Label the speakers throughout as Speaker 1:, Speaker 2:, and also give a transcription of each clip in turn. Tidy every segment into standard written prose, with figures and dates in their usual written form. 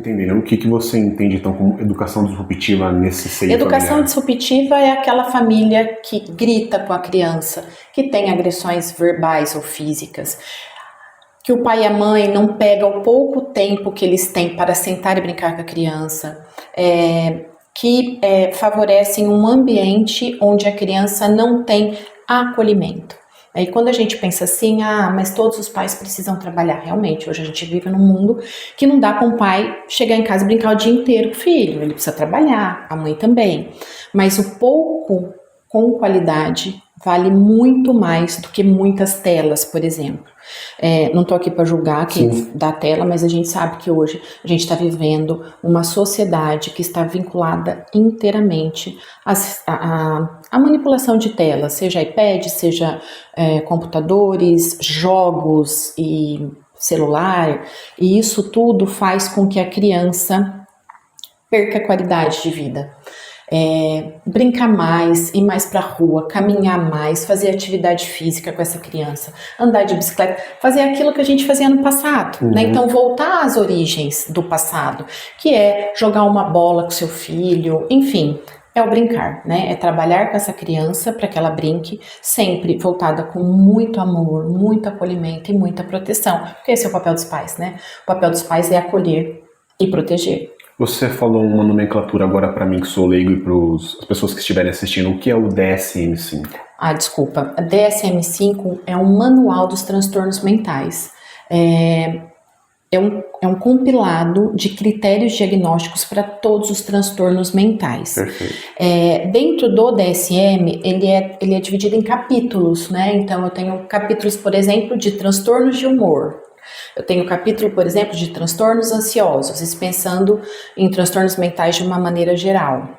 Speaker 1: entendendo. O que você entende, então, como educação disruptiva nesse seio
Speaker 2: Educação
Speaker 1: familiar?
Speaker 2: disruptiva é aquela família que grita com a criança, que tem agressões verbais ou físicas, que o pai e a mãe não pegam o pouco tempo que eles têm para sentar e brincar com a criança, que favorecem um ambiente onde a criança não tem acolhimento. E quando a gente pensa assim, mas todos os pais precisam trabalhar. Realmente, hoje a gente vive num mundo que não dá para um pai chegar em casa e brincar o dia inteiro com o filho. Ele precisa trabalhar, a mãe também. Mas o pouco com qualidade vale muito mais do que muitas telas, por exemplo. Não estou aqui para julgar quem dá tela, mas a gente sabe que hoje a gente está vivendo uma sociedade que está vinculada inteiramente à manipulação de telas, seja iPad, seja computadores, jogos e celular, e isso tudo faz com que a criança perca a qualidade de vida. Brincar mais, ir mais pra rua, caminhar mais, fazer atividade física com essa criança, andar de bicicleta, fazer aquilo que a gente fazia no passado, né? Então voltar às origens do passado, que é jogar uma bola com seu filho, enfim, é o brincar, né? É trabalhar com essa criança para que ela brinque, sempre voltada com muito amor, muito acolhimento e muita proteção, porque esse é o papel dos pais, né? O papel dos pais é acolher e proteger.
Speaker 1: Você falou uma nomenclatura agora para mim que sou leigo e para as pessoas que estiverem assistindo. O que é o DSM-5?
Speaker 2: Desculpa. A DSM-5 é um manual dos transtornos mentais. É um compilado de critérios diagnósticos para todos os transtornos mentais.
Speaker 1: Perfeito.
Speaker 2: Dentro do DSM, ele é dividido em capítulos, né? Então, eu tenho capítulos, por exemplo, de transtornos de humor. Eu tenho capítulo, por exemplo, de transtornos ansiosos, isso pensando em transtornos mentais de uma maneira geral.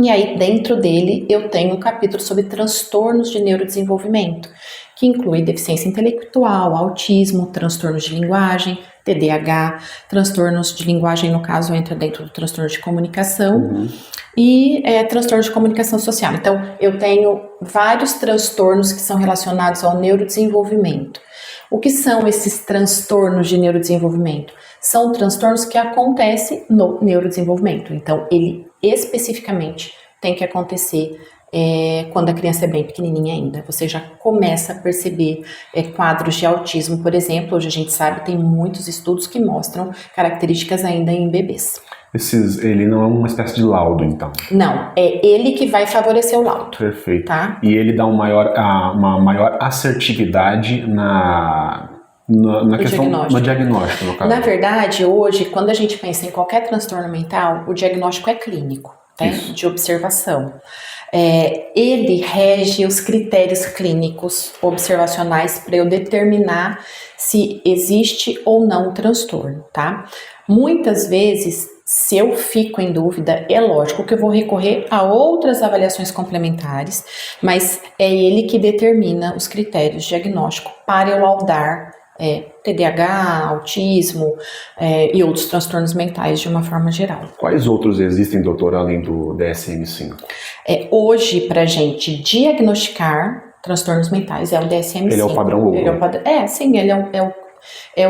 Speaker 2: E aí, dentro dele, eu tenho um capítulo sobre transtornos de neurodesenvolvimento, que inclui deficiência intelectual, autismo, transtornos de linguagem, TDAH, transtornos de linguagem, no caso, entra dentro do transtorno de comunicação, e transtornos de comunicação social. Então, eu tenho vários transtornos que são relacionados ao neurodesenvolvimento. O que são esses transtornos de neurodesenvolvimento? São transtornos que acontecem no neurodesenvolvimento. Então, ele especificamente tem que acontecer quando a criança é bem pequenininha ainda. Você já começa a perceber quadros de autismo, por exemplo. Hoje a gente sabe, tem muitos estudos que mostram características ainda em bebês.
Speaker 1: Ele não é uma espécie de laudo, então?
Speaker 2: Não, é ele que vai favorecer o laudo.
Speaker 1: Perfeito.
Speaker 2: Tá?
Speaker 1: E ele dá uma maior assertividade na questão no diagnóstico, no caso.
Speaker 2: Na verdade, hoje, quando a gente pensa em qualquer transtorno mental, o diagnóstico é clínico, né? De observação. Ele rege os critérios clínicos observacionais para eu determinar se existe ou não um transtorno, tá? Muitas vezes, se eu fico em dúvida, é lógico que eu vou recorrer a outras avaliações complementares, mas é ele que determina os critérios diagnósticos para eu laudar TDAH, autismo e outros transtornos mentais de uma forma geral.
Speaker 1: Quais outros existem, doutor, além do DSM-5?
Speaker 2: Hoje, para a gente diagnosticar transtornos mentais, é o DSM-5.
Speaker 1: Ele é o padrão ouro.
Speaker 2: Sim, ele é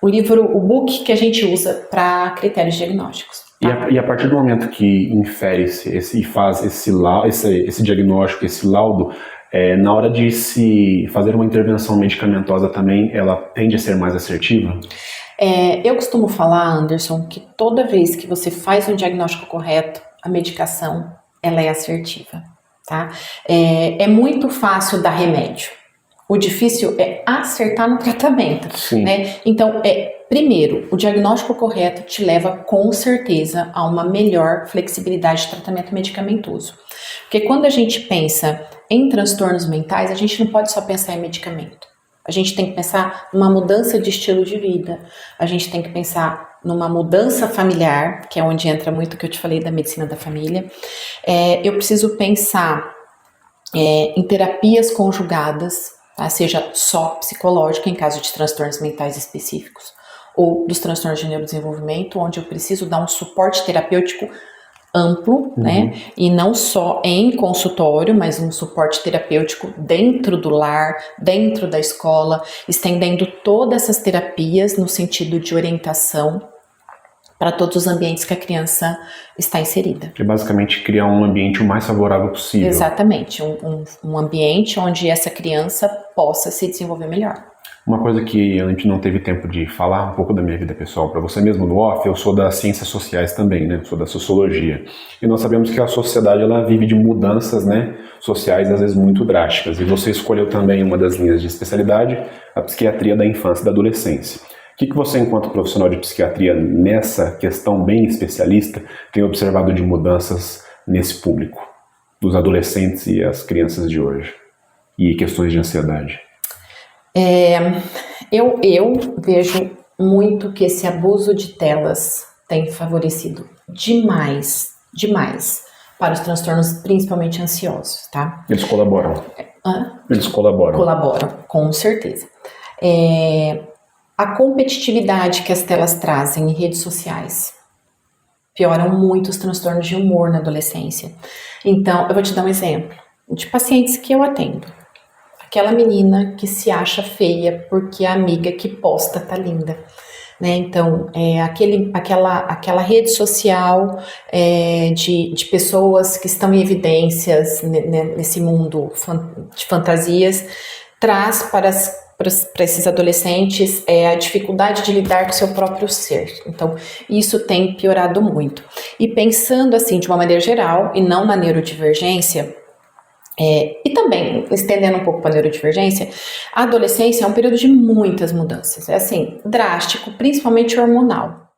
Speaker 2: o livro, o book que a gente usa para critérios diagnósticos. Tá?
Speaker 1: E a partir do momento que infere-se e faz esse diagnóstico, esse laudo, na hora de se fazer uma intervenção medicamentosa também, ela tende a ser mais assertiva?
Speaker 2: Eu costumo falar, Anderson, que toda vez que você faz um diagnóstico correto, a medicação ela é assertiva. Tá? É muito fácil dar remédio. O difícil é acertar no tratamento, né? Então, primeiro, o diagnóstico correto te leva com certeza a uma melhor flexibilidade de tratamento medicamentoso. Porque quando a gente pensa em transtornos mentais, a gente não pode só pensar em medicamento. A gente tem que pensar numa mudança de estilo de vida. A gente tem que pensar numa mudança familiar, que é onde entra muito o que eu te falei da medicina da família. Eu preciso pensar em terapias conjugadas, tá? Seja só psicológica, em caso de transtornos mentais específicos, ou dos transtornos de neurodesenvolvimento, onde eu preciso dar um suporte terapêutico amplo, né? E não só em consultório, mas um suporte terapêutico dentro do lar, dentro da escola, estendendo todas essas terapias no sentido de orientação para todos os ambientes que a criança está inserida.
Speaker 1: Que é basicamente criar um ambiente o mais favorável possível.
Speaker 2: Exatamente, um ambiente onde essa criança possa se desenvolver melhor.
Speaker 1: Uma coisa que a gente não teve tempo de falar um pouco da minha vida pessoal para você mesmo no off, eu sou das ciências sociais também, né? Sou da sociologia. E nós sabemos que a sociedade ela vive de mudanças, né, sociais às vezes muito drásticas. E você escolheu também uma das linhas de especialidade, a psiquiatria da infância e da adolescência. O que você, enquanto profissional de psiquiatria, nessa questão bem especialista, tem observado de mudanças nesse público, dos adolescentes e as crianças de hoje? E questões de ansiedade?
Speaker 2: Eu vejo muito que esse abuso de telas tem favorecido demais para os transtornos, principalmente ansiosos, tá?
Speaker 1: Eles colaboram. Eles colaboram.
Speaker 2: Colaboram, com certeza. A competitividade que as telas trazem em redes sociais pioram muito os transtornos de humor na adolescência. Então, eu vou te dar um exemplo de pacientes que eu atendo. Aquela menina que se acha feia porque a amiga que posta tá linda, né? Então, aquela rede social de pessoas que estão em evidências nesse mundo de fantasias, traz para esses adolescentes a dificuldade de lidar com o seu próprio ser. Então, isso tem piorado muito. E pensando assim, de uma maneira geral, e não na neurodivergência, e também, estendendo um pouco para a neurodivergência, a adolescência é um período de muitas mudanças. É assim, drástico, principalmente hormonal.